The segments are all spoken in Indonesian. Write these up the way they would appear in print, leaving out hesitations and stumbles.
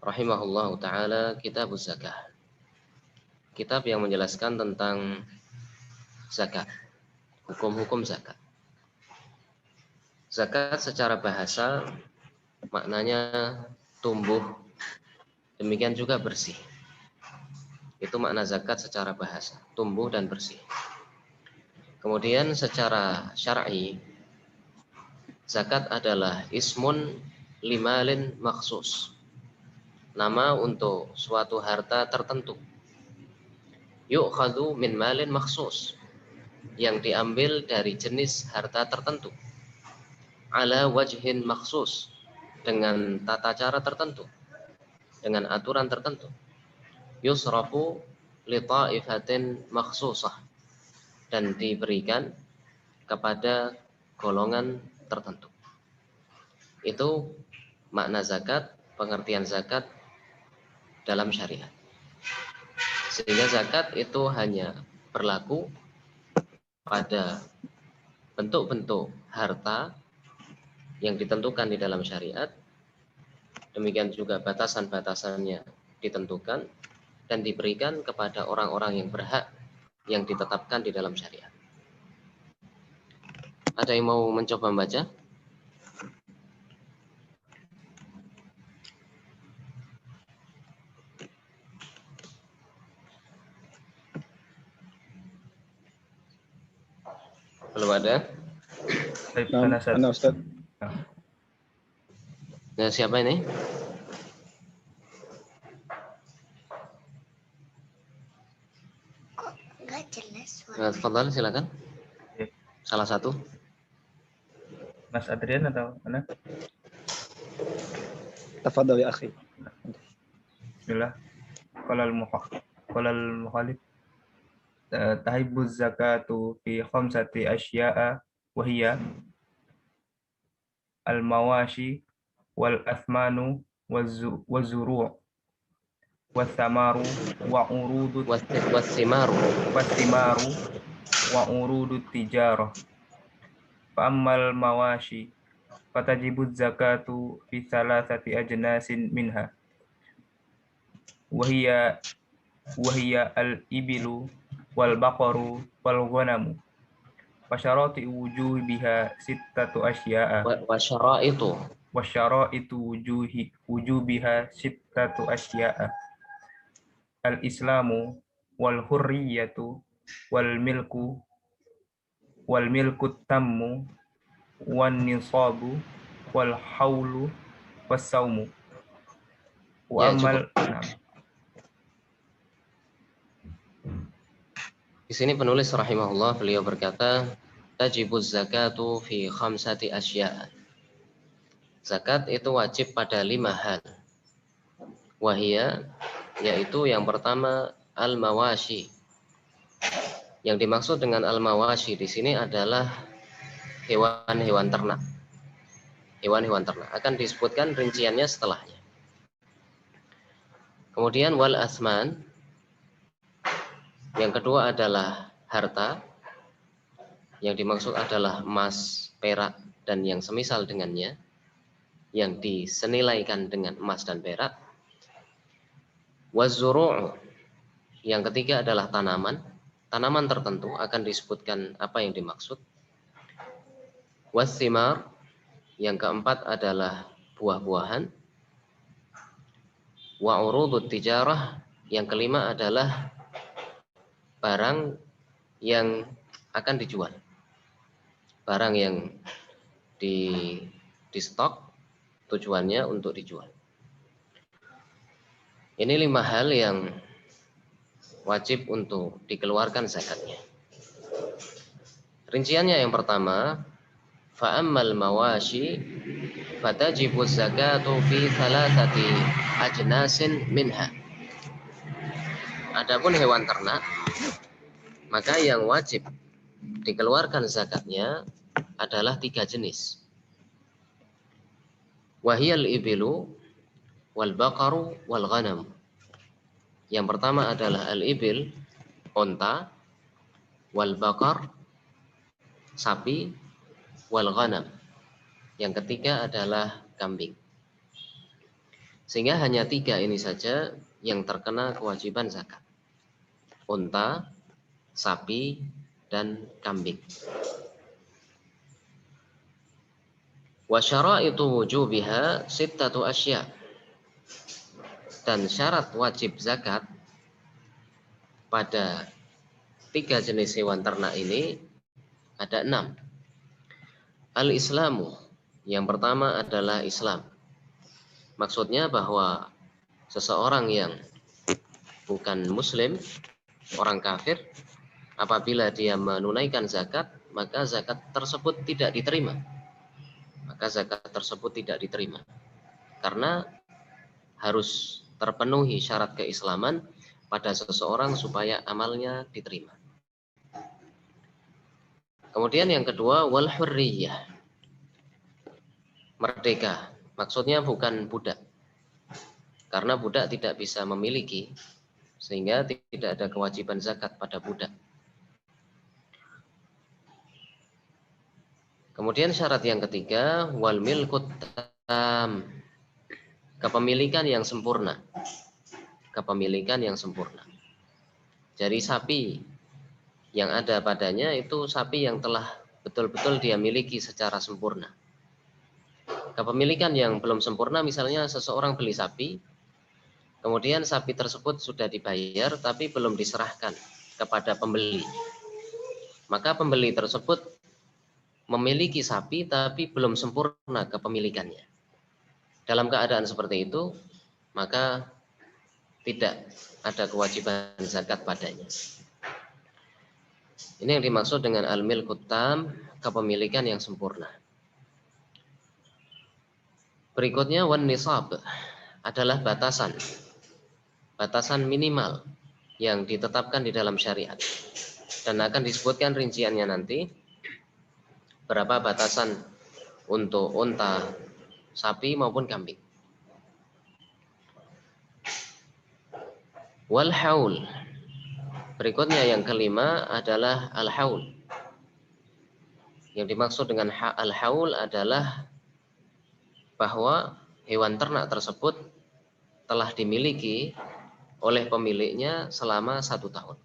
rahimahullahu taala kitab zakah. Kitab yang menjelaskan tentang zakat, hukum-hukum zakat. Zakat secara bahasa maknanya tumbuh, demikian juga bersih. Itu makna zakat secara bahasa, tumbuh dan bersih. Kemudian secara syar'i, zakat adalah ismun limalin maksus, nama untuk suatu harta tertentu. Yu'khadhu min malin maksus, yang diambil dari jenis harta tertentu. Ala wajhin maksus, dengan tata cara tertentu, dengan aturan tertentu. Yusrafu li ta'ifatin maksusah, dan diberikan kepada golongan tertentu. Itu makna zakat, pengertian zakat dalam syariat. Sehingga zakat itu hanya berlaku pada bentuk-bentuk harta yang ditentukan di dalam syariat. Demikian juga batasan-batasannya ditentukan dan diberikan kepada orang-orang yang berhak yang ditetapkan di dalam syariat. Ada yang mau mencoba membaca? Belum ada? Ana Ustaz. Nah, siapa ini? Enggak jelas. Nah, tafadhal, silakan. Salah satu. Mas Adrian atau mana? Tafadhal ya akhi. Bismillah. Qala al-mukhalif tahibbu zakatu fi khamsati asya'a wa hiya al-mawashi wal athmanu waz-zuru' wath-thamaru wa urudut Wasimaru. wa urudut tijarah. Fa ammal mawashi fatajibu zakatu fi thalathati ajnasin minha wa hiya al-ibilu wal baqaru wal ghanamu wa syarati wujubiha sittatu asya'a wa syaraitu wujubiha sittatu asya'a al-islamu wal hurriyatu wal milku tammu wan nisabu wal haulu was saumu wa amal. Di sini penulis rahimahullah beliau berkata, tajibuz zakatu fi khamsati asya'. Zakat itu wajib pada 5 hal. Wahia, yaitu yang pertama al-mawashi. Yang dimaksud dengan al-mawashi di sini adalah hewan-hewan ternak. Hewan-hewan ternak akan disebutkan rinciannya setelahnya. Kemudian wal asman. Yang kedua adalah harta. Yang dimaksud adalah emas, perak, dan yang semisal dengannya, yang disenilaikan dengan emas dan perak. Waz-zuru'. Yang ketiga adalah tanaman. Tanaman tertentu akan disebutkan apa yang dimaksud. Was-thimar. Yang keempat adalah buah-buahan. Wa urudut tijarah. Yang kelima adalah barang yang akan dijual. Barang yang di stok tujuannya untuk dijual. Ini 5 hal yang wajib untuk dikeluarkan zakatnya. Rinciannya yang pertama, fa'ammal mawashi fatajibu zakatu fi thalathati ajnasin minha. Adapun hewan ternak, maka yang wajib dikeluarkan zakatnya adalah 3 jenis. Wahiyal ibilu wal baqaru wal ghanam. Yang pertama adalah al-ibil, onta, wal baqar, sapi, wal ghanam. Yang ketiga adalah kambing. Sehingga hanya 3 ini saja yang terkena kewajiban zakat. Unta, sapi, dan kambing. Wa syara'itu wujubiha sittatu asya. Dan syarat wajib zakat pada 3 jenis hewan ternak ini ada 6. Al-Islamu, yang pertama adalah Islam. Maksudnya bahwa seseorang yang bukan muslim, orang kafir, apabila dia menunaikan zakat, maka zakat tersebut tidak diterima. Karena harus terpenuhi syarat keislaman pada seseorang supaya amalnya diterima. Kemudian yang kedua, wal hurriyah, merdeka. Maksudnya bukan budak. Karena budak tidak bisa memiliki, sehingga tidak ada kewajiban zakat pada budak. Kemudian syarat yang ketiga, wal milkut tam, kepemilikan yang sempurna. Jadi sapi yang ada padanya itu sapi yang telah betul-betul dia miliki secara sempurna. Kepemilikan yang belum sempurna, misalnya seseorang beli sapi, kemudian sapi tersebut sudah dibayar tapi belum diserahkan kepada pembeli. Maka pembeli tersebut memiliki sapi tapi belum sempurna kepemilikannya. Dalam keadaan seperti itu, maka tidak ada kewajiban zakat padanya. Ini yang dimaksud dengan al-milkut tam, kepemilikan yang sempurna. Berikutnya wan nisab adalah batasan minimal yang ditetapkan di dalam syariat. Dan akan disebutkan rinciannya nanti berapa batasan untuk unta, sapi maupun kambing. Wal haul. Berikutnya yang kelima adalah al-haul. Yang dimaksud dengan al-haul adalah bahwa hewan ternak tersebut telah dimiliki oleh pemiliknya selama 1 tahun.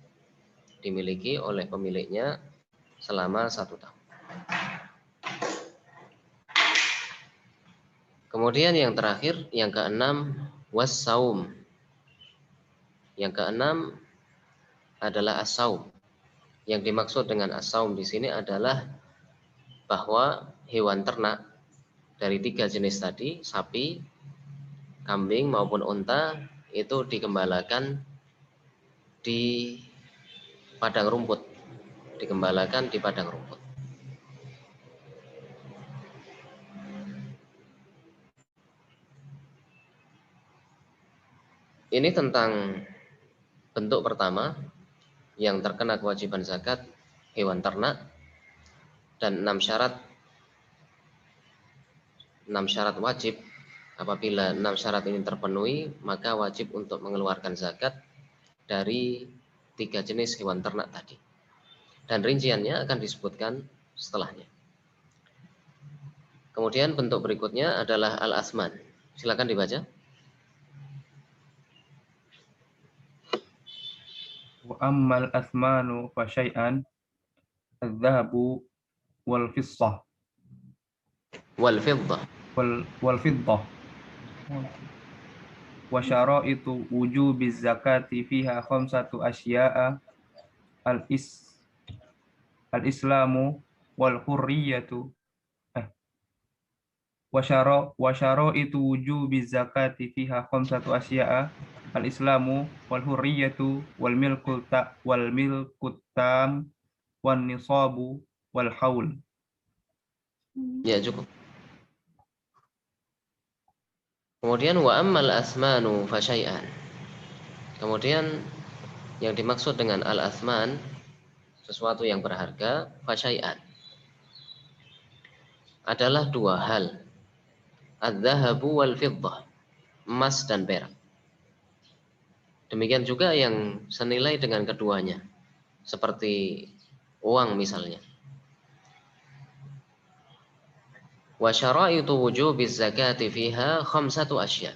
Kemudian yang terakhir, yang keenam, was-saum. Yang keenam adalah as-saum. Yang dimaksud dengan as-saum di sini adalah bahwa hewan ternak dari 3 jenis tadi, sapi, kambing maupun unta, itu digembalakan di padang rumput. Ini tentang bentuk pertama yang terkena kewajiban zakat, hewan ternak, dan 6 syarat wajib. Apabila 6 syarat ini terpenuhi, maka wajib untuk mengeluarkan zakat dari 3 jenis hewan ternak tadi. Dan rinciannya akan disebutkan setelahnya. Kemudian bentuk berikutnya adalah al-asman. Silakan dibaca. Wa ammal asmanu fa syai'an adz-dzahabu wal fiddah wal fiddah wa syara'itu wujubiz zakati fiha khamsatu asya'a al-islamu wal hurriyatu wa syara'itu wujubiz zakati fiha khamsatu asya'a al-islamu wal hurriyatu wal milkut tam wan nisabu wal haul. Ya, cukup. Kemudian wa ammal asmanu fa syai'an. Kemudian yang dimaksud dengan al-asman, sesuatu yang berharga, fa syai'an, adalah 2 hal. Adz-dzahabu wal fiddah, emas dan perak. Demikian juga yang senilai dengan keduanya, seperti uang misalnya. Wa syara'itu wujubiz zakati fiha khamsatu asya.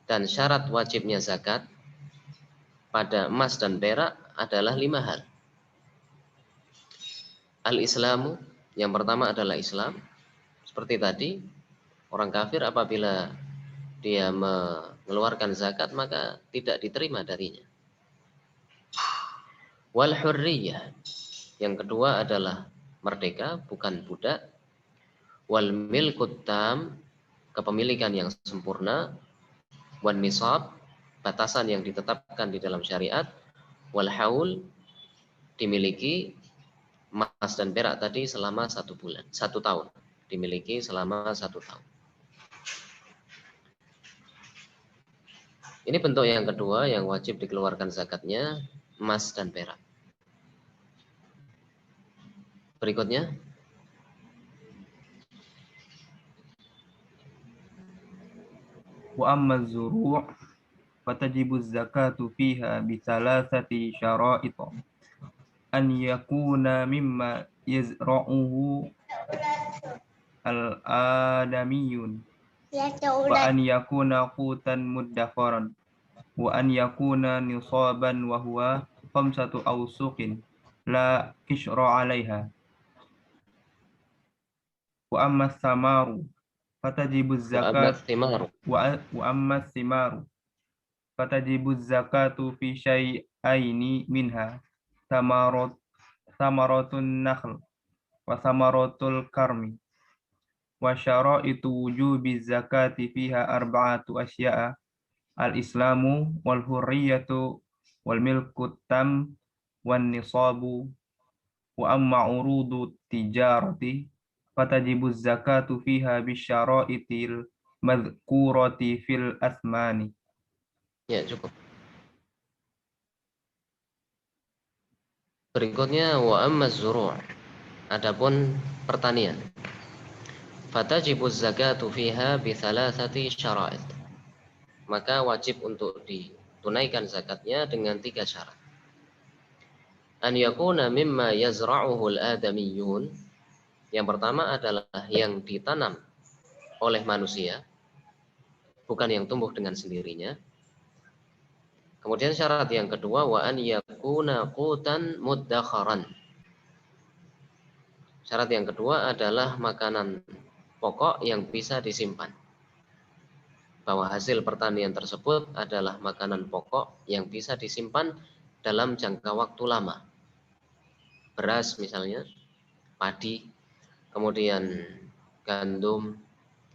Dan syarat wajibnya zakat pada emas dan perak adalah 5 hal. Al-Islamu, yang pertama adalah Islam. Seperti tadi, orang kafir apabila dia mengeluarkan zakat maka tidak diterima darinya. Wal hurriyah, yang kedua adalah merdeka, bukan budak. Wal milkut tam, kepemilikan yang sempurna. Wan nisab, batasan yang ditetapkan di dalam syariat. Wal haul, dimiliki emas dan perak tadi selama 1 bulan, 1 tahun, dimiliki selama 1 tahun. Ini bentuk yang kedua yang wajib dikeluarkan zakatnya, emas dan perak. Berikutnya, Wa amma az-zuru' fatajibu az-zakatu fiha bi thalathati syara'it. An yakuna mimma yazra'uhu al-adamiyun wa an yakuna qutan muddakharan wa an yakuna nisaban wa huwa 5 awsuqin la kishra 'alaiha. Wa amma thamaru fatajibu wa amma zakat thimaru, wa amma thimaru fatajibu zakatu fi syai'aini minha samaratun nakhl wa samaratul karmi wa syara'itu wujubi zakati fiha arba'atu asya'a al-islamu wal hurriyatu wal milku tam wan nisabu. Wa amma urudu tijarati fatajibu zakatu fiha bisyara'itil madhkurati fil asmani. ya cukup. Berikutnya wa amma zuru', adapun pertanian. Fatajibu zakatu fiha bi thalathati syara'it, maka wajib untuk ditunaikan zakatnya dengan 3 syarat. An yakuna mimma yazra'uhu al-adamiyun, yang pertama adalah yang ditanam oleh manusia, bukan yang tumbuh dengan sendirinya. Kemudian syarat yang kedua, wa an yakuna qutan muddakharan. Syarat yang kedua adalah makanan pokok yang bisa disimpan. Bahwa hasil pertanian tersebut adalah makanan pokok yang bisa disimpan dalam jangka waktu lama. Beras misalnya, padi, kemudian gandum,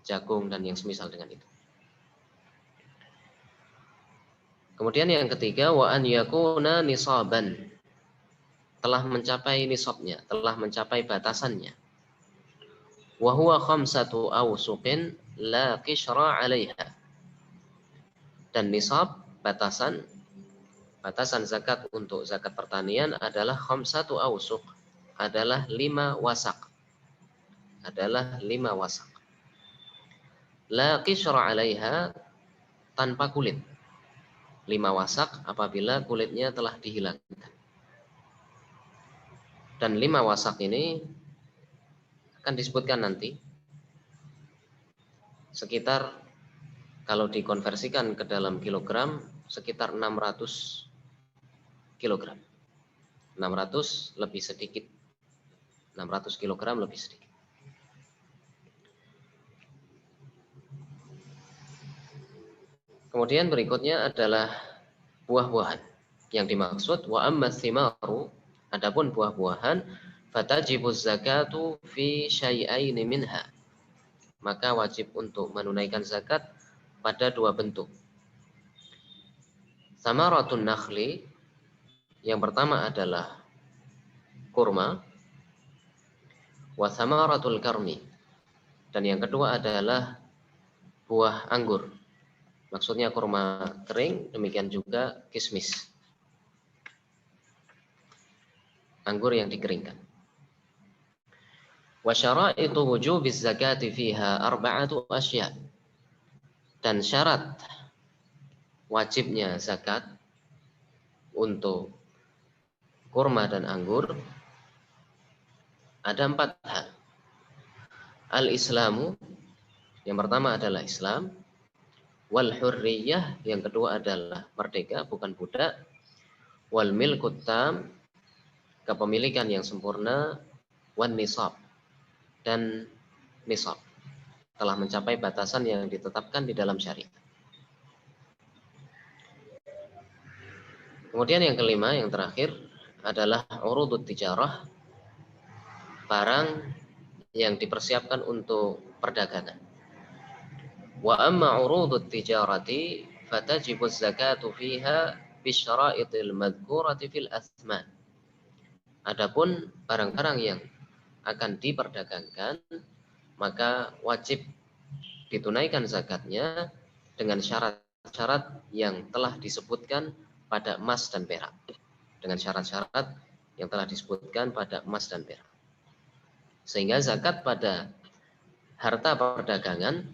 jagung, dan yang semisal dengan itu. Kemudian yang ketiga, wa an yakuna nisaban, telah mencapai nisabnya, telah mencapai batasannya. Wa huwa 5 awsuqin la qishra 'alaiha. Dan nisab, batasan zakat untuk zakat pertanian adalah 5 awsuq, adalah 5 wasak. Adalah 5 wasak. La qishra 'alaiha, tanpa kulit. 5 wasak apabila kulitnya telah dihilangkan. Dan 5 wasak ini akan disebutkan nanti sekitar, kalau dikonversikan ke dalam kilogram, sekitar 600 kilogram. 600 lebih sedikit. 600 kilogram lebih sedikit. Kemudian berikutnya adalah buah-buahan. Yang dimaksud wa amma thimaru, adapun buah-buahan, fatajibu zakatu fi syai'aini minha, maka wajib untuk menunaikan zakat pada 2 bentuk. Samaratun nakhli, yang pertama adalah kurma, wa samaratul karmi, dan yang kedua adalah buah anggur. Maksudnya kurma kering, demikian juga kismis, anggur yang dikeringkan. Wa syara'itu wujubiz zakati fiha arba'atu asya', dan syarat wajibnya zakat untuk kurma dan anggur ada 4 hal. Al-Islamu, yang pertama adalah Islam. Wal hurriyah, yang kedua adalah merdeka, bukan budak. Wal milkut tam, kepemilikan yang sempurna. Wan nisab, dan nisab, telah mencapai batasan yang ditetapkan di dalam syariat. Kemudian yang kelima, yang terakhir adalah urudut tijarah, barang yang dipersiapkan untuk perdagangan. Wa amma urudut tijarati fatajibu zakatu fiha bisyara'itil madhkurati fil athman. Adapun barang-barang yang akan diperdagangkan, maka wajib ditunaikan zakatnya dengan syarat-syarat yang telah disebutkan pada emas dan perak. Dengan syarat-syarat yang telah disebutkan pada emas dan perak. Sehingga zakat pada harta perdagangan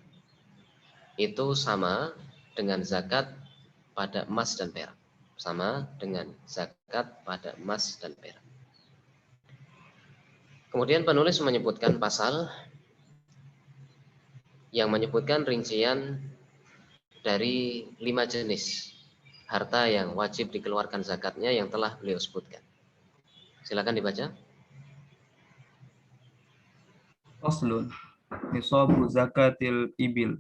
itu sama dengan zakat pada emas dan perak. Sama dengan zakat pada emas dan perak. Kemudian penulis menyebutkan pasal yang menyebutkan rincian dari 5 jenis harta yang wajib dikeluarkan zakatnya yang telah beliau sebutkan. Silakan dibaca. Faslun. Nisabu zakatil ibil.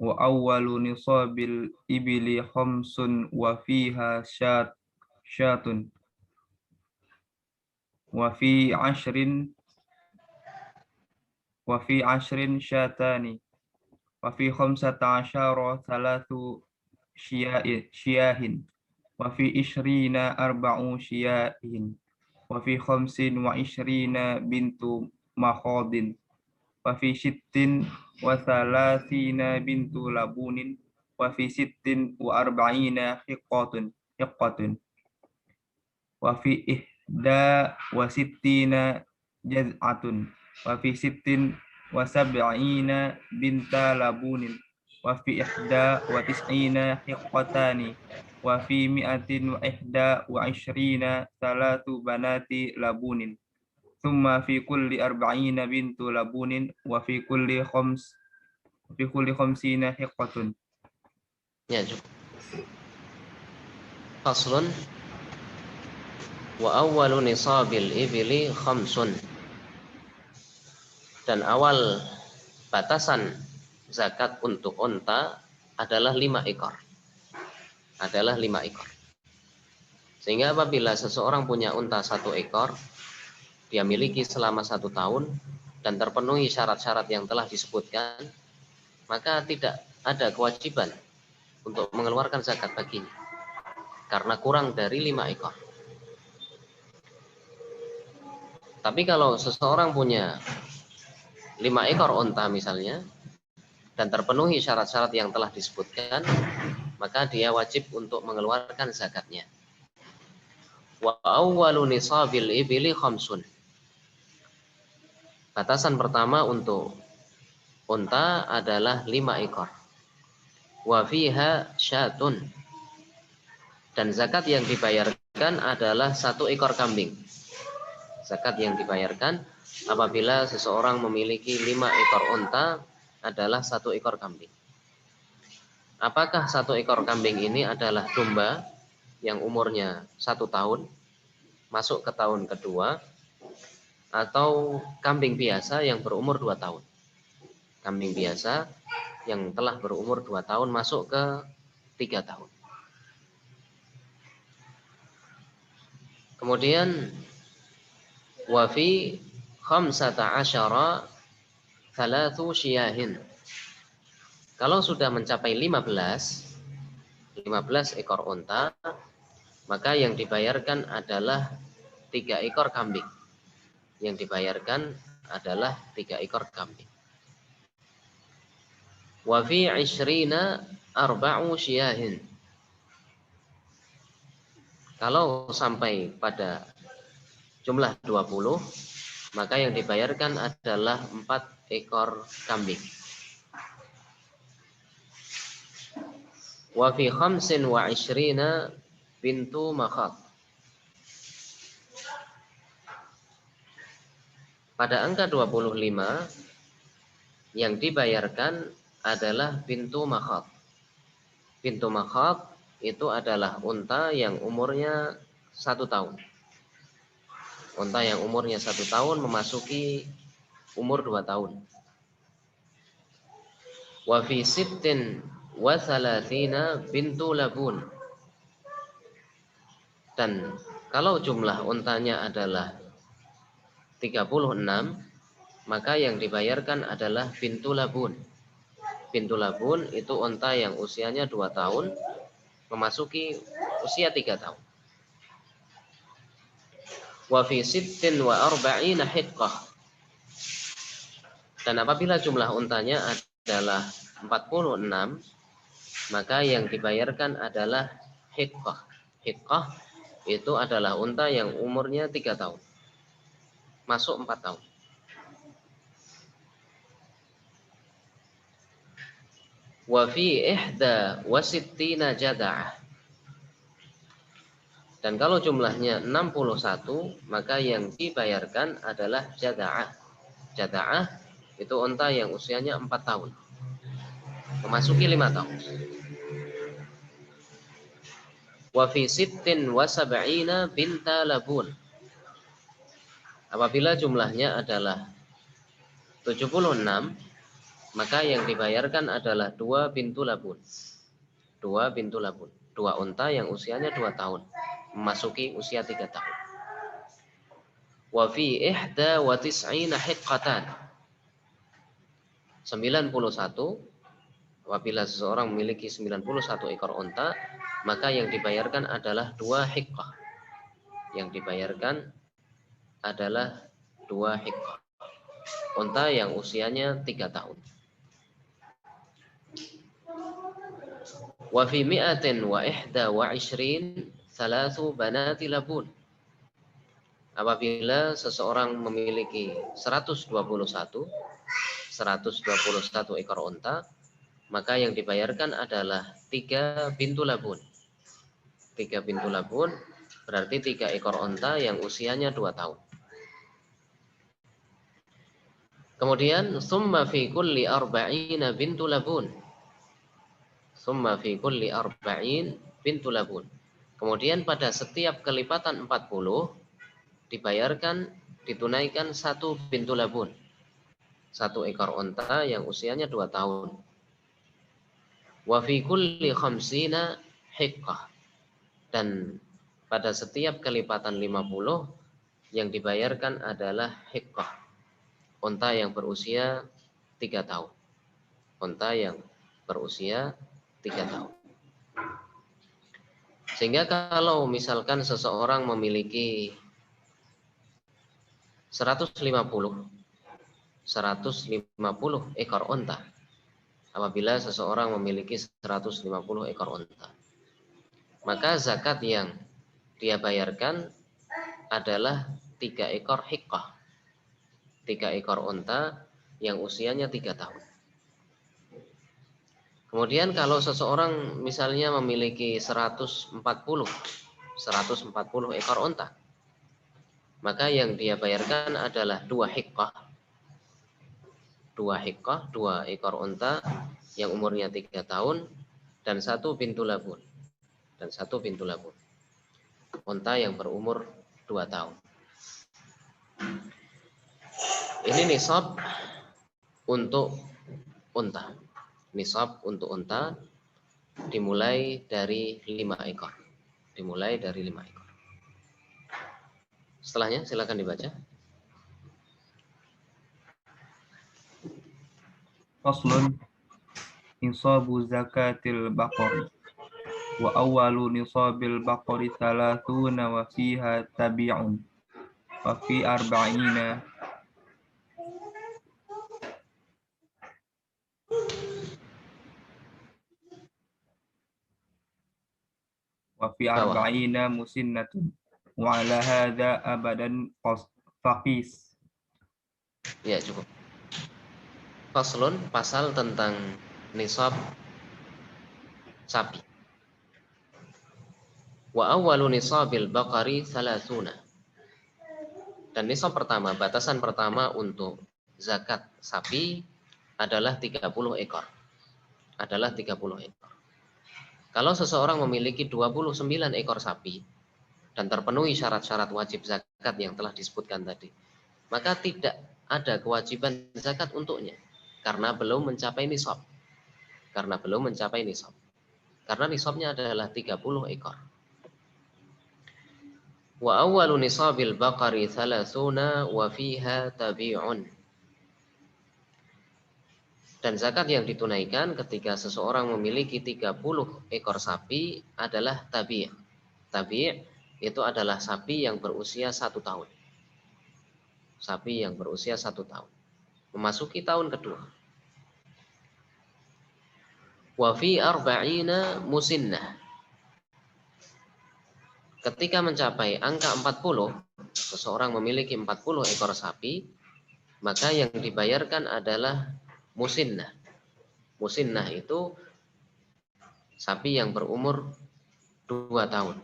Wa awwalu nisabil ibili khamsun wa fiha syatun. Wa fi ashrin syatani. Wa fi khamsata asyara thalathu syiyahin. Wa fi ishrina arba'u syiyahin. Wa fi khamsin wa ishrina bintu makhadin. Wa fi sittin wa thalathina bintu labunin. Wa fi sittin wa arba'ina hiqqatun. Wa fi ihda wa sittina jaz'atun. Wa fi sittin wa sab'ina binta labunin. Wa fi ihda wa tis'ina hiqqatani. Wa fi mi'atin wa ihda wa ishrina salatu banati labunin. Thumma fi kulli arba'ina bintu labunin. Wa fi kulli khamsina hiqqatun. Ya, cukup. Faslun. Wa awwalu nisabil ibili khamsun. Dan awal batasan zakat untuk unta adalah 5 ekor. Adalah 5 ekor. Sehingga apabila seseorang punya unta 1 ekor, dia miliki selama 1 tahun dan terpenuhi syarat-syarat yang telah disebutkan, maka tidak ada kewajiban untuk mengeluarkan zakat baginya karena kurang dari 5 ekor. Tapi kalau seseorang punya 5 ekor unta misalnya dan terpenuhi syarat-syarat yang telah disebutkan, maka dia wajib untuk mengeluarkan zakatnya. Wa awwalu nisabil ibili khamsun. Batasan pertama untuk unta adalah 5 ekor. Wa fiha syatun. Dan zakat yang dibayarkan adalah 1 ekor kambing. Zakat yang dibayarkan apabila seseorang memiliki 5 ekor unta adalah 1 ekor kambing. Apakah 1 ekor kambing ini adalah domba yang umurnya 1 tahun, masuk ke tahun kedua, atau kambing biasa yang berumur 2 tahun? Kambing biasa yang telah berumur 2 tahun masuk ke 3 tahun. Kemudian wa fi khamsata asyara thalathu syiyahin. Kalau sudah mencapai 15 ekor unta, maka yang dibayarkan adalah 3 ekor kambing. Yang dibayarkan adalah 3 ekor kambing. Wa fi ishrina arba'u syiyahin. Kalau sampai pada jumlah 20, maka yang dibayarkan adalah 4 ekor kambing. Wa fi khamsin wa ishrina bintu makhad. Pada angka 25 yang dibayarkan adalah bintu makhad. Bintu makhab itu adalah unta yang umurnya 1 tahun. Unta yang umurnya 1 tahun memasuki umur 2 tahun. Wa fi sittin wa thalathina bintu labun. Dan kalau jumlah untanya adalah 36, maka yang dibayarkan adalah bintu labun. Bintu labun itu unta yang usianya 2 tahun memasuki usia 3 tahun. Wa fi sittin wa arba'ina hiqqah. Dan apabila jumlah untanya adalah 46, maka yang dibayarkan adalah hiqqah. Hiqqah itu adalah unta yang umurnya 3 tahun. Masuk 4 tahun. Wa fi ihda wa sittina jada'ah. Dan kalau jumlahnya 61, maka yang dibayarkan adalah jada'ah. Jada'ah itu unta yang usianya 4 tahun. Memasuki 5 tahun. Wa fi sittin wa sab'ina binta labun. Apabila jumlahnya adalah 76, maka yang dibayarkan adalah 2 bintu labun. 2 bintu labun. 2 unta yang usianya 2 tahun. Memasuki usia 3 tahun. Wa fi ihda wa tis'ina hiqqatan. 91. Apabila seseorang memiliki 91 ekor unta, maka yang dibayarkan adalah 2 hiqqah. Yang dibayarkan adalah 2 hiqqah. Unta yang usianya 3 tahun. Wa fi mi'atin wa ihda wa ishrin thalathu banati labun. Apabila seseorang memiliki 121 ekor unta, maka yang dibayarkan adalah 3 bintu labun. 3 bintu labun berarti 3 ekor unta yang usianya 2 tahun. Kemudian summa fi kulli arba'ina bintu labun. Summa fi kulli arba'in bintu labun. Kemudian pada setiap kelipatan 40 dibayarkan, ditunaikan 1 bintu labun. 1 ekor unta yang usianya 2 tahun. Wa fi kulli khamsina hiqqah. Dan pada setiap kelipatan 50 yang dibayarkan adalah hiqqah. Unta yang berusia 3 tahun. Unta yang berusia 3 tahun. Sehingga kalau misalkan seseorang memiliki 150 ekor unta. Apabila seseorang memiliki 150 ekor unta, maka zakat yang dia bayarkan adalah 3 ekor hiqqah. 3 ekor unta yang usianya 3 tahun. Kemudian kalau seseorang misalnya memiliki 140 ekor unta, maka yang dia bayarkan adalah 2 hiqqah. 2 hiqqah, 2 ekor unta yang umurnya 3 tahun dan 1 bintu labun. Dan 1 bintu labun. Unta yang berumur 2 tahun. Ini nisab untuk unta. Nisab untuk unta dimulai dari 5 ekor. Dimulai dari 5 ekor. Setelahnya silakan dibaca. Faslun nisabu zakatil baqari. Wa awwalu nisabil baqari 30 wa fiha tabi'un. Wa fi arba'ina musinnatun. Wa ala hadha abadan faqis. Ya, cukup. Faslun, pasal tentang nisab sapi. Wa awwalu nisabil baqari 30. Dan nisab pertama, batasan pertama untuk zakat sapi adalah 30 ekor. Adalah 30 ekor. Kalau seseorang memiliki 29 ekor sapi dan terpenuhi syarat-syarat wajib zakat yang telah disebutkan tadi, maka tidak ada kewajiban zakat untuknya karena belum mencapai nisab. Karena belum mencapai nisab. Karena nisabnya adalah 30 ekor. Wa awwalu nisabil baqari 30 wa fiha tabi'un. Dan zakat yang ditunaikan ketika seseorang memiliki 30 ekor sapi adalah tabi'. Tabi' itu adalah sapi yang berusia 1 tahun. Sapi yang berusia 1 tahun. Memasuki tahun kedua. Wa fi arba'ina musinnah. Ketika mencapai angka 40, seseorang memiliki 40 ekor sapi, maka yang dibayarkan adalah musinnah. Musinnah itu sapi yang berumur 2 tahun.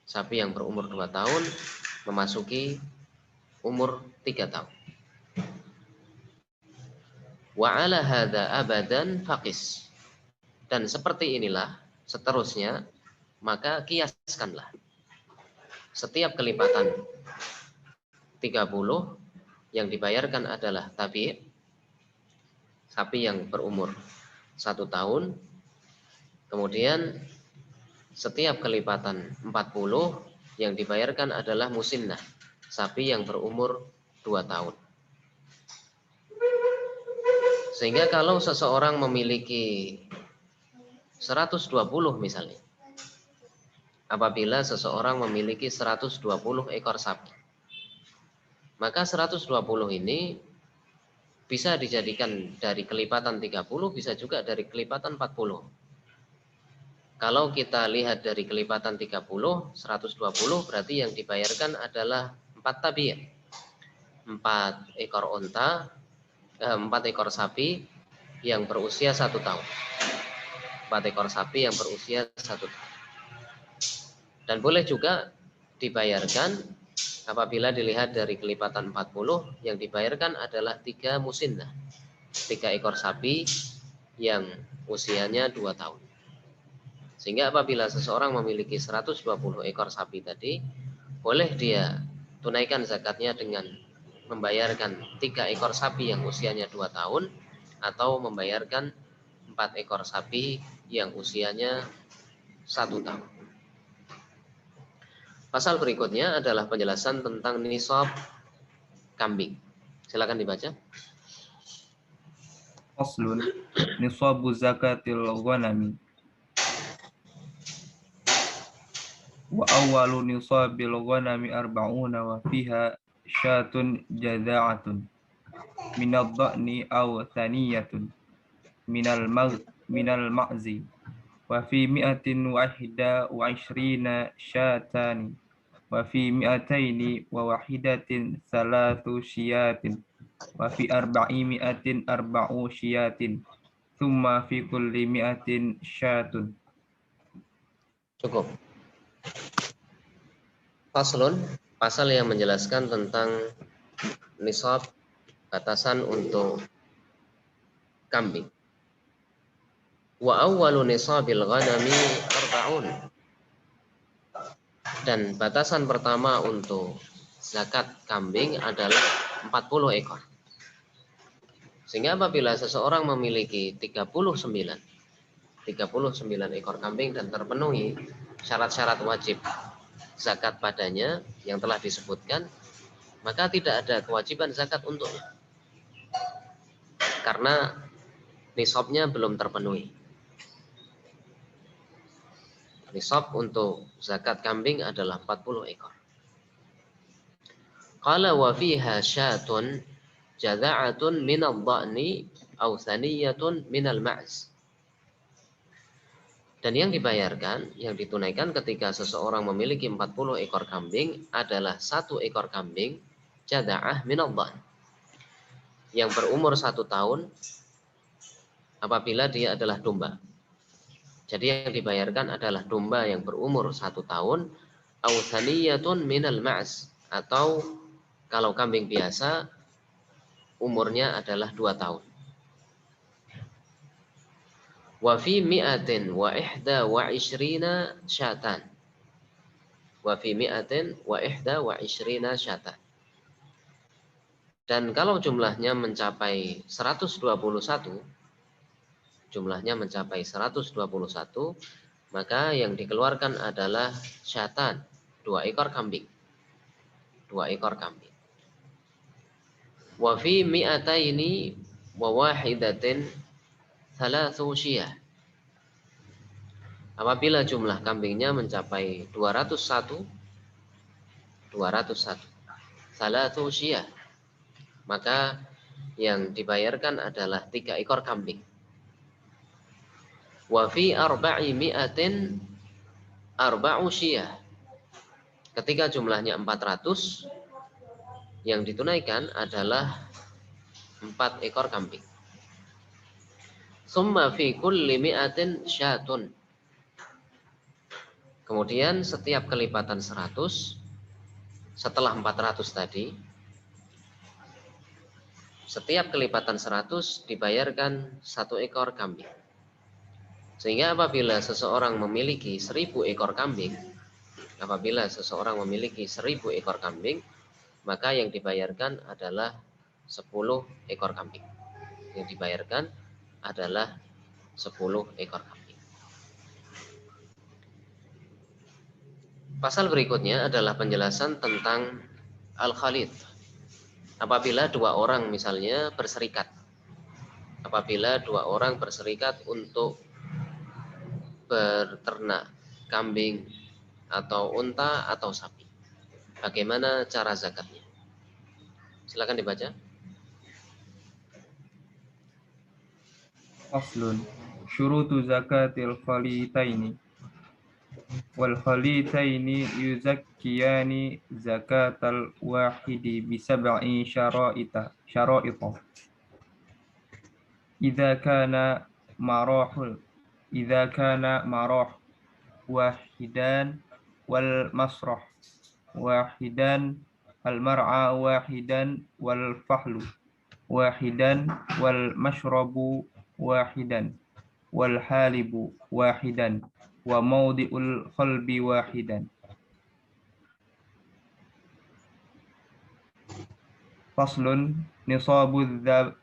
Sapi yang berumur 2 tahun memasuki umur 3 tahun. Wa ala hadza abadan faqis. Dan seperti inilah seterusnya, maka kiaskanlah. Setiap kelipatan 30 yang dibayarkan adalah tabi', sapi yang berumur 1 tahun. Kemudian setiap kelipatan 40 yang dibayarkan adalah musinnah, sapi yang berumur 2 tahun. Sehingga kalau seseorang memiliki 120 misalnya, apabila seseorang memiliki 120 ekor sapi, maka 120 ini bisa dijadikan dari kelipatan 30, bisa juga dari kelipatan 40. Kalau kita lihat dari kelipatan 30, 120 berarti yang dibayarkan adalah 4 tabi'. 4 ekor unta, 4 ekor sapi yang berusia 1 tahun. 4 ekor sapi yang berusia 1 tahun. Dan boleh juga dibayarkan apabila dilihat dari kelipatan 40, yang dibayarkan adalah 3 musinnah, 3 ekor sapi yang usianya 2 tahun. Sehingga apabila seseorang memiliki 120 ekor sapi tadi, boleh dia tunaikan zakatnya dengan membayarkan 3 ekor sapi yang usianya 2 tahun, atau membayarkan 4 ekor sapi yang usianya 1 tahun. Pasal berikutnya adalah penjelasan tentang nisab kambing. Silakan dibaca. Faslun nisabu zakatil ghanami. Wa awwalu nisabil ghanami arba'una wa fiha syatun jada'atun minal dha'ni aw thaniyatun minal ma'zi wa fi mi'atin wahida wa ishrina syatani wa fi mi'ataini wa wahidatin salatu syiyatin wa fi arba'i mi'atin arba'u syiyatin thumma fi kulli mi'atin syatun. Cukup. Faslun, pasal yang menjelaskan tentang nisab, batasan untuk kambing. Wa awwalu nisabil ghanami arba'un. Dan batasan pertama untuk zakat kambing adalah 40 ekor. Sehingga apabila seseorang memiliki 39 ekor kambing dan terpenuhi syarat-syarat wajib zakat padanya yang telah disebutkan, maka tidak ada kewajiban zakat untuknya. Karena nisabnya belum terpenuhi. Nisab untuk zakat kambing adalah 40 ekor. Qala wa fiha syatun jada'atun minal dha'ni aw thaniyatun minal ma'z. Dan yang dibayarkan, yang ditunaikan ketika seseorang memiliki 40 ekor kambing adalah 1 ekor kambing jada'ah minal dha'n, yang berumur 1 tahun apabila dia adalah domba. Jadi yang dibayarkan adalah domba yang berumur 1 tahun, au thaniyatun minal ma'z, atau kalau kambing biasa umurnya adalah 2 tahun. Wa fi mi'atin wa ihda wa ishrina syatan. Wa fi mi'atin wa ihda wa ishrina syatan. Dan kalau jumlahnya mencapai 121, jumlahnya mencapai 121, maka yang dikeluarkan adalah syatan, 2 ekor kambing. 2 ekor kambing. Wa fi mi'ataini wa wahidatin thalathu syiyah. Apabila jumlah kambingnya mencapai 201, thalathu syiyah, maka yang dibayarkan adalah 3 ekor kambing. Wa fi arba'i mi'atin arba'u syiyah. Ketika jumlahnya 400, yang ditunaikan adalah 4 ekor kambing. Summa fi kulli mi'atin syatun. Kemudian setiap kelipatan 100, setelah 400 tadi, setiap kelipatan 100 dibayarkan 1 ekor kambing. Sehingga apabila seseorang memiliki 1000 ekor kambing, maka yang dibayarkan adalah 10 ekor kambing. Yang dibayarkan adalah 10 ekor kambing. Pasal berikutnya adalah penjelasan tentang al-khalid. Apabila 2 orang misalnya berserikat. Apabila 2 orang berserikat untuk berternak kambing atau unta atau sapi. Bagaimana cara zakatnya? Silakan dibaca. Faslun. Syurutu zakatil khalitaini. Wal khalitaini yuzakkiyani zakatal wahidi bisab'i syara'ita. Idza kana marah wahidan wal masrah wahidan al mar'a wahidan wal fahlu wahidan wal mashrabu wahidan wal halibu wahidan wa mawdi'ul qalbi wahidan. Faslun. Nisabu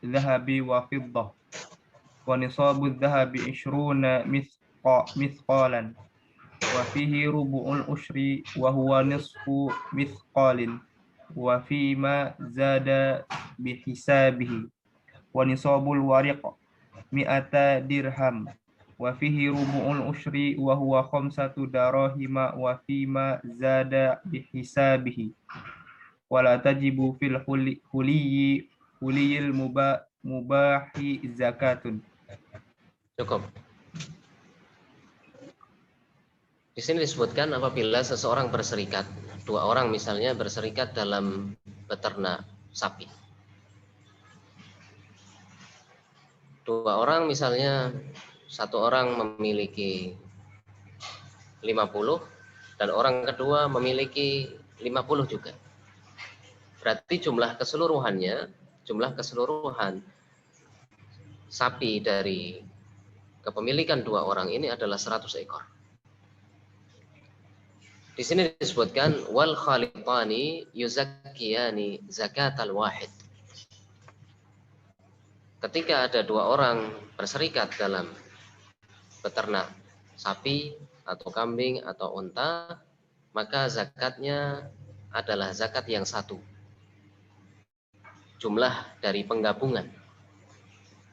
dhahabi wa fiddah. Wa nisabu dhahabi 20 mithqalan. Wa fihi rubu'ul ushri wa huwa nisfu mithqalin. Wa fima zada bihisabihi. Wa nisabul wariq 100 dirham. Wa fihi rubu'ul ushri wa huwa 5 darahima wa fima zada bihisabihi. Wala tajibu fil huliyil mubahi zakatun. Cukup. Di sini disebutkan apabila seseorang berserikat, 2 orang misalnya berserikat dalam beternak sapi. 2 orang misalnya, 1 orang memiliki 50 dan orang kedua memiliki 50 juga. Berarti jumlah keseluruhan sapi dari kepemilikan 2 orang ini adalah 100 ekor. Di sini disebutkan wal khalitani yuzakkiyani zakatal wahid. Ketika ada 2 orang berserikat dalam beternak sapi atau kambing atau unta, maka zakatnya adalah zakat yang satu. Jumlah dari penggabungan.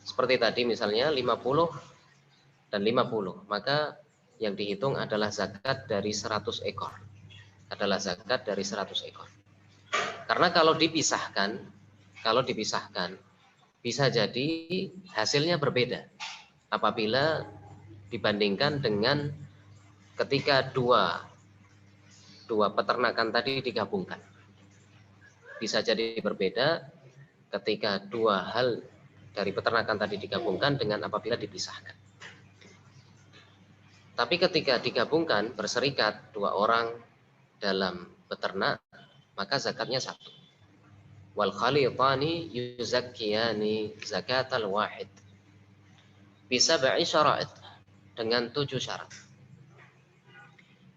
Seperti tadi misalnya 50 dan 50, maka yang dihitung adalah zakat dari 100 ekor. Adalah zakat dari 100 ekor. Karena kalau dipisahkan, bisa jadi hasilnya berbeda apabila dibandingkan dengan ketika dua peternakan tadi digabungkan. Bisa jadi berbeda ketika 2 hal dari peternakan tadi digabungkan dengan apabila dipisahkan. Tapi ketika digabungkan, berserikat 2 orang dalam beternak, maka zakatnya 1. Wal khalitani yuzakkiyani zakatal wahid. bisab'i syara'id, dengan 7 syarat.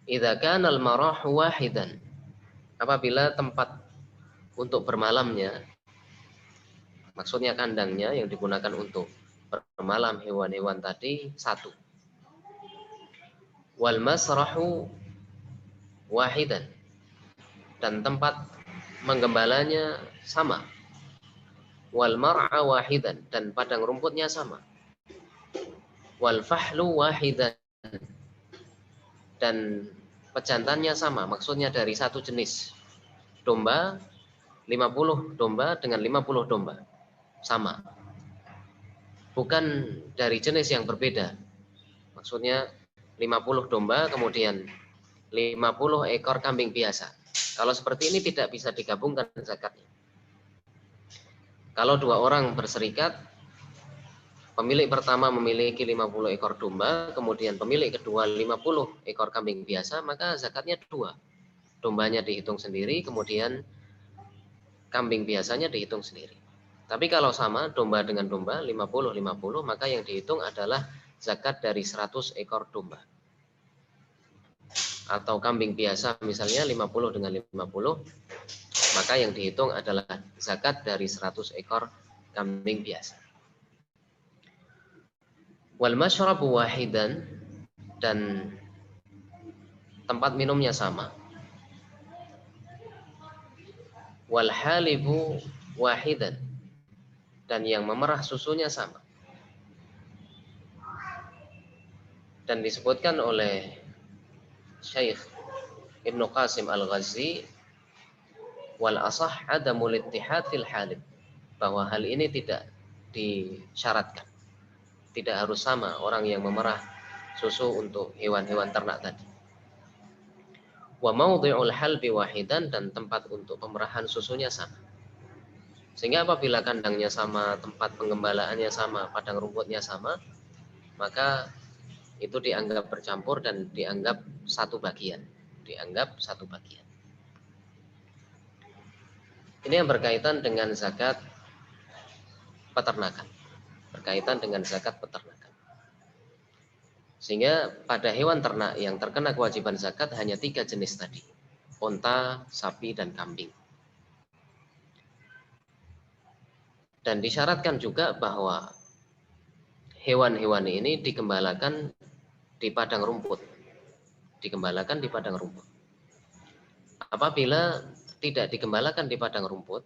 Idza kana al-marahu wahidan, apabila tempat untuk bermalamnya, maksudnya kandangnya yang digunakan untuk bermalam hewan-hewan tadi satu. Wal masrahu wahidan, dan tempat menggembalanya sama. Wal mar'a wahidan, dan padang rumputnya sama. Wal fahlu wahidan, dan pejantannya sama, maksudnya dari satu jenis. Domba 50 domba dengan 50 domba sama, bukan dari jenis yang berbeda, maksudnya 50 domba kemudian 50 ekor kambing biasa. Kalau seperti ini tidak bisa digabungkan zakatnya. Kalau 2 orang berserikat, pemilik pertama memiliki 50 ekor domba, kemudian pemilik kedua 50 ekor kambing biasa, maka zakatnya 2. Dombanya dihitung sendiri, kemudian kambing biasanya dihitung sendiri. Tapi kalau sama domba dengan domba 50-50, maka yang dihitung adalah zakat dari 100 ekor domba. Atau kambing biasa misalnya 50 dengan 50, maka yang dihitung adalah zakat dari 100 ekor kambing biasa. Wal masyrabu wahidan, dan tempat minumnya sama. Wal halibu wahidan, dan yang memerah susunya sama. Dan disebutkan oleh Syekh Ibnu Qasim Al-Ghazi, wal asah adamul ittihadil halib, bahwa hal ini tidak disyaratkan, tidak harus sama orang yang memerah susu untuk hewan-hewan ternak tadi. Wa mawdi'ul halbi wahidan, dan tempat untuk pemerahan susunya sama. Sehingga apabila kandangnya sama, tempat penggembalaannya sama, padang rumputnya sama, maka itu dianggap bercampur dan dianggap satu bagian. Ini yang berkaitan dengan zakat peternakan. Sehingga pada hewan ternak yang terkena kewajiban zakat hanya 3 jenis tadi: unta, sapi, dan kambing. Dan disyaratkan juga bahwa hewan-hewan ini digembalakan di padang rumput. Apabila tidak digembalakan di padang rumput,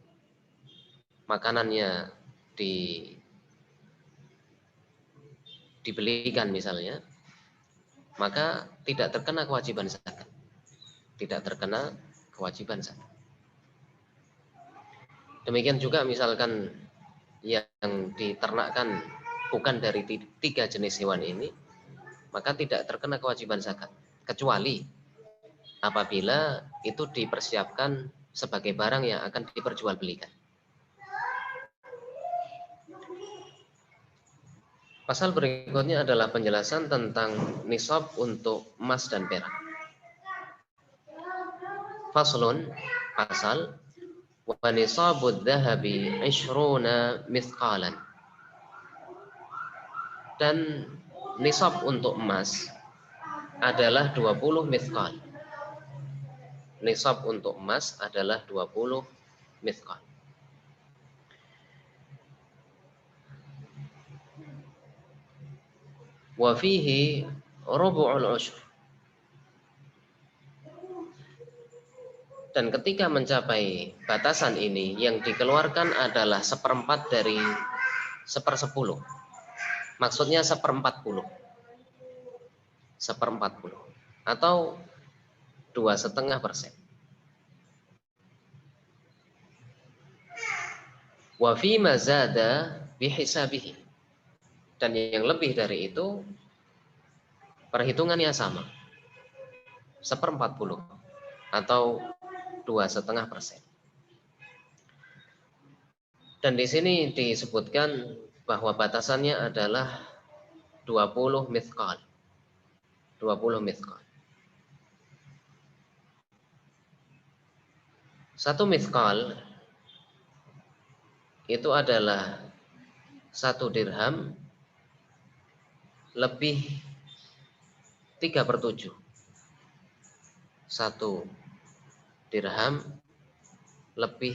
makanannya dibelikan misalnya, maka tidak terkena kewajiban zakat. Demikian juga misalkan yang diternakkan bukan dari 3 jenis hewan ini, maka tidak terkena kewajiban zakat, kecuali apabila itu dipersiapkan sebagai barang yang akan diperjualbelikan. Pasal berikutnya adalah penjelasan tentang nisab untuk emas dan perak. Faslun, pasal, wa nisabud dhahabi 20 mithqalan. Dan nisab untuk emas adalah 20 mithqal. Nisab untuk emas adalah 20 mithqal. Wa fihi rubu'ul ushr. Dan ketika mencapai batasan ini, yang dikeluarkan adalah 1/4 dari 1/10. Maksudnya 1/40. Atau 2,5%. Wa fi ma zada bihisabihi. Dan yang lebih dari itu perhitungannya sama, 1/40 atau 2,5%. Dan di sini disebutkan bahwa batasannya adalah 20 mithqal. 20 mithqal. 1 mithqal itu adalah 1 dirham lebih 3/7. 1 dirham lebih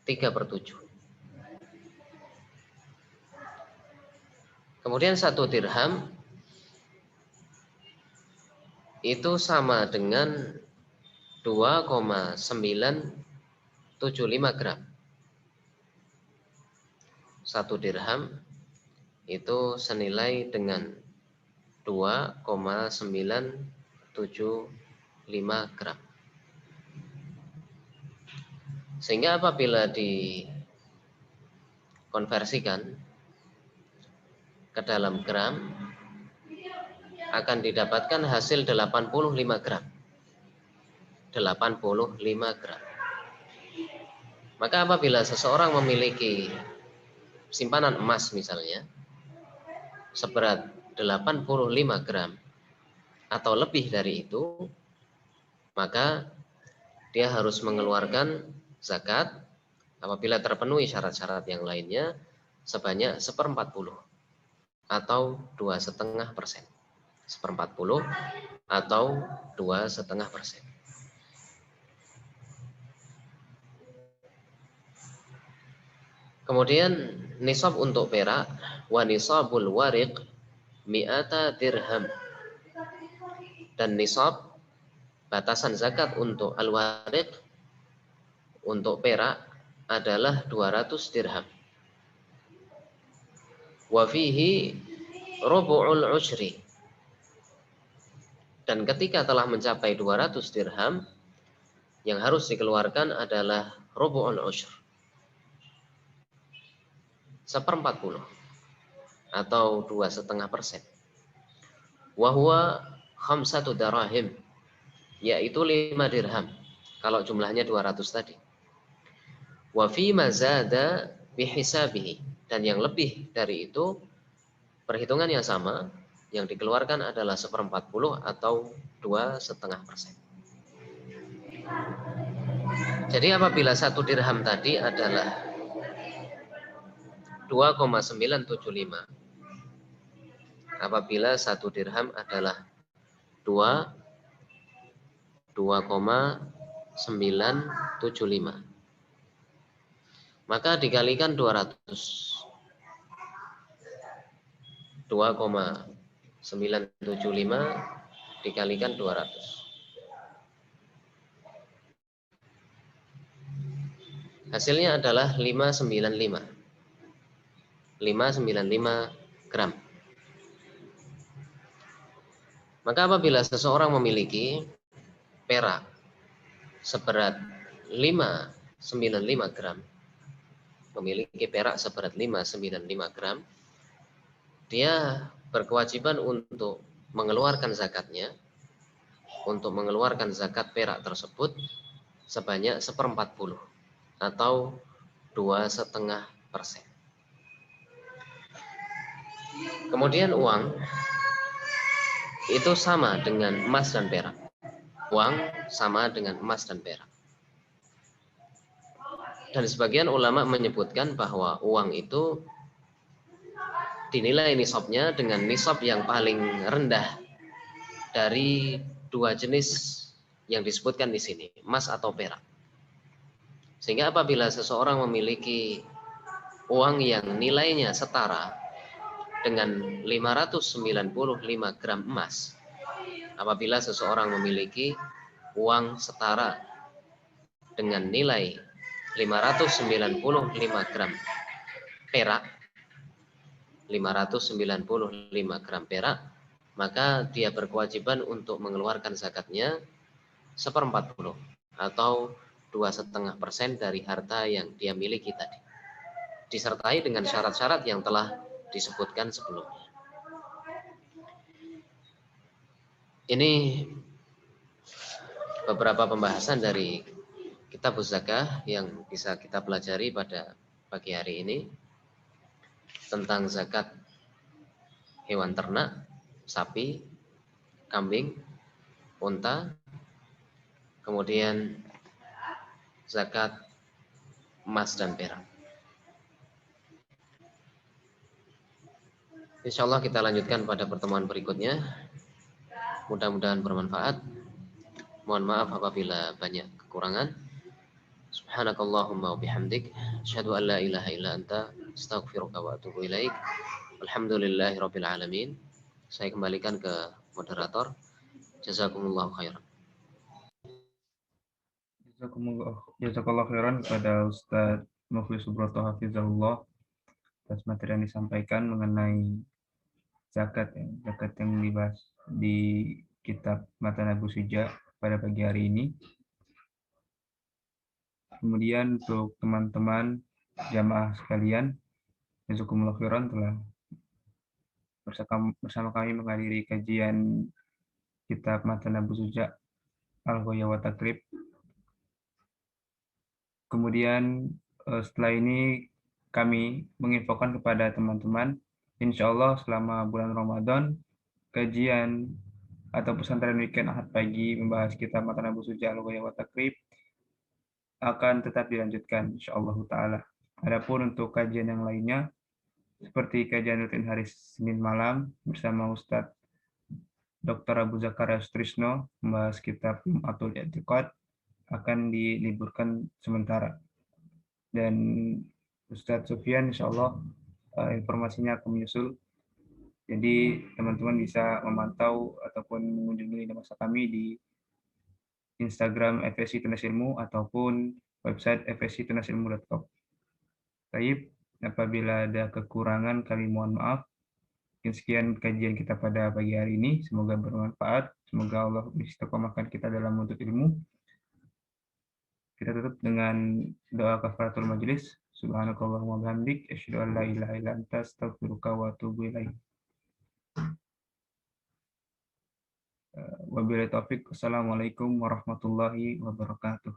3/7. Kemudian 1 dirham itu sama dengan 2,975 gram. 1 dirham itu senilai dengan 2,975 gram. Sehingga apabila dikonversikan ke dalam gram akan didapatkan hasil 85 gram. 85 gram. Maka apabila seseorang memiliki simpanan emas misalnya seberat 85 gram atau lebih dari itu, maka dia harus mengeluarkan zakat apabila terpenuhi syarat-syarat yang lainnya sebanyak 1/40 atau 2,5%. 1/40 atau 2,5%. Kemudian nisab untuk perak, wa nisabul wariq mi'ata dirham. Dan nisab batasan zakat untuk al-wariq untuk perak adalah 200 dirham. Wa fihi rubu'ul usyri. Dan ketika telah mencapai 200 dirham, yang harus dikeluarkan adalah rubu'ul usyr. 1/40 atau 2,5%. Wa huwa 5 darahim, yaitu 5 dirham kalau jumlahnya 200 tadi. Wa fi ma zada bihisabihi, dan yang lebih dari itu perhitungan yang sama, yang dikeluarkan adalah 1/40 atau 2,5%. Jadi apabila 1 dirham tadi adalah 2,975, apabila 1 dirham adalah 2,975, maka dikalikan 200. 2,975 dikalikan 200. Hasilnya adalah 595. 595 gram. Maka apabila seseorang memiliki perak seberat 595 gram, memiliki perak seberat 595 gram, dia berkewajiban untuk mengeluarkan zakatnya, untuk mengeluarkan zakat perak tersebut sebanyak 1/40 atau 2,5%. Kemudian uang itu sama dengan emas dan perak. Uang sama dengan emas dan perak. Dan sebagian ulama menyebutkan bahwa uang itu dinilai nisabnya dengan nisab yang paling rendah dari 2 jenis yang disebutkan di sini, emas atau perak. Sehingga apabila seseorang memiliki uang yang nilainya setara dengan 595 gram emas, apabila seseorang memiliki uang setara dengan nilai 595 gram perak, 595 gram perak, maka dia berkewajiban untuk mengeluarkan zakatnya 1/40 atau 2,5% dari harta yang dia miliki tadi, disertai dengan syarat-syarat yang telah disebutkan sebelumnya. Ini beberapa pembahasan dari kitab zakah yang bisa kita pelajari pada pagi hari ini tentang zakat hewan ternak, sapi, kambing, unta, kemudian zakat emas dan perak. Insya Allah kita lanjutkan pada pertemuan berikutnya. Mudah-mudahan bermanfaat. Mohon maaf apabila banyak kekurangan. Subhanakallahumma wa bihamdik. Asyhadu an la ilaha illa anta. Astaghfiruka wa atubu ilaik. Alhamdulillahi rabbil alamin. Saya kembalikan ke moderator. Jazakumullahu khairan. Jazakallah khairan kepada Ustadz Mufli Subroto Hafizahullah atas materi yang disampaikan mengenai zakat, ya, zakat yang dibahas di kitab Matan Abu Suja pada pagi hari ini. Kemudian untuk teman-teman jamaah sekalian, jazakumullah khairan telah bersama kami menghadiri kajian kitab Matan Abu Suja Al-Ghaya wa Takrib. Kemudian setelah ini kami menginfokan kepada teman-teman, insya Allah selama bulan Ramadan, kajian atau pesantren weekend Ahad pagi membahas kitab Matan Abu Suja Al-Ghaya wa Takrib akan tetap dilanjutkan, insya Allah Ta'ala. Adapun untuk kajian yang lainnya, seperti kajian rutin hari Senin malam bersama Ustadz Dr. Abu Zakaria Sutrisno membahas kitab Lum'atul I'tiqad akan diliburkan sementara. Dan Ustadz Sufyan insya Allah informasinya akan menyusul. Jadi teman-teman bisa memantau ataupun mengunjungi masa kami di Instagram FSI Tunas Ilmu ataupun website fsitunasilmu.com. Baik, apabila ada kekurangan kami mohon maaf. Sekian kajian kita pada pagi hari ini. Semoga bermanfaat. Semoga Allah istiqomahkan kita dalam menuntut ilmu. Kita tutup dengan doa kafaratul majelis. Subhanakallahumma bihamdik, asyhadu an la ilaha illa anta, astaghfiruka wa atubu ilaik. Wabillahi taufik. Wassalamualaikum warahmatullahi wabarakatuh.